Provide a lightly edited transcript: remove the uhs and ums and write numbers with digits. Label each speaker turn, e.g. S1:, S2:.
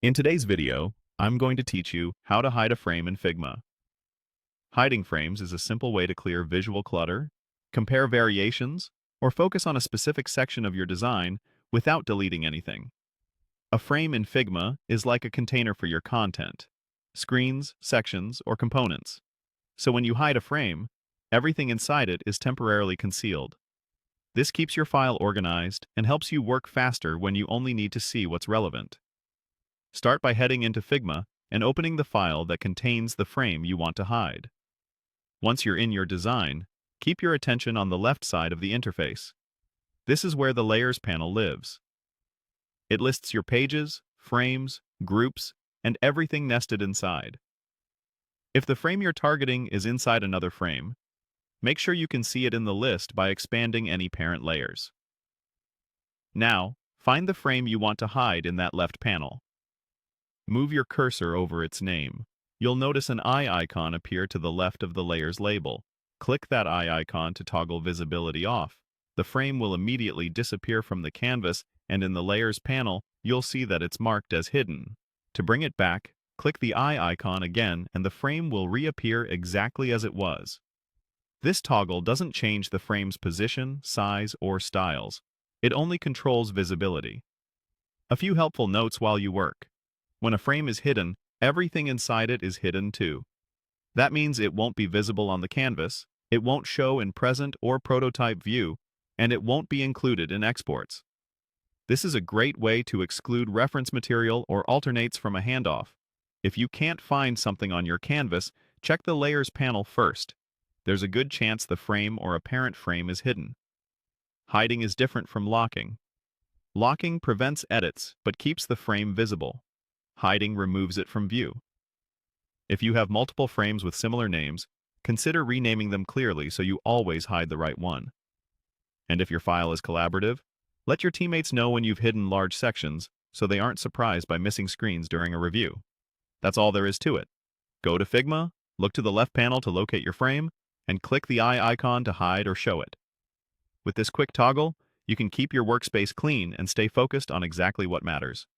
S1: In today's video, I'm going to teach you how to hide a frame in Figma. Hiding frames is a simple way to clear visual clutter, compare variations, or focus on a specific section of your design without deleting anything. A frame in Figma is like a container for your content, screens, sections, or components. So when you hide a frame, everything inside it is temporarily concealed. This keeps your file organized and helps you work faster when you only need to see what's relevant. Start by heading into Figma and opening the file that contains the frame you want to hide. Once you're in your design, keep your attention on the left side of the interface. This is where the Layers panel lives. It lists your pages, frames, groups, and everything nested inside. If the frame you're targeting is inside another frame, make sure you can see it in the list by expanding any parent layers. Now, find the frame you want to hide in that left panel. Move your cursor over its name. You'll notice an eye icon appear to the left of the layer's label. Click that eye icon to toggle visibility off. The frame will immediately disappear from the canvas, and in the Layers panel, you'll see that it's marked as hidden. To bring it back, click the eye icon again and the frame will reappear exactly as it was. This toggle doesn't change the frame's position, size, or styles. It only controls visibility. A few helpful notes while you work. When a frame is hidden, everything inside it is hidden too. That means it won't be visible on the canvas, it won't show in present or prototype view, and it won't be included in exports. This is a great way to exclude reference material or alternates from a handoff. If you can't find something on your canvas, check the Layers panel first. There's a good chance the frame or a parent frame is hidden. Hiding is different from locking. Locking prevents edits but keeps the frame visible. Hiding removes it from view. If you have multiple frames with similar names, consider renaming them clearly so you always hide the right one. And if your file is collaborative, let your teammates know when you've hidden large sections so they aren't surprised by missing screens during a review. That's all there is to it. Go to Figma, look to the left panel to locate your frame, and click the eye icon to hide or show it. With this quick toggle, you can keep your workspace clean and stay focused on exactly what matters.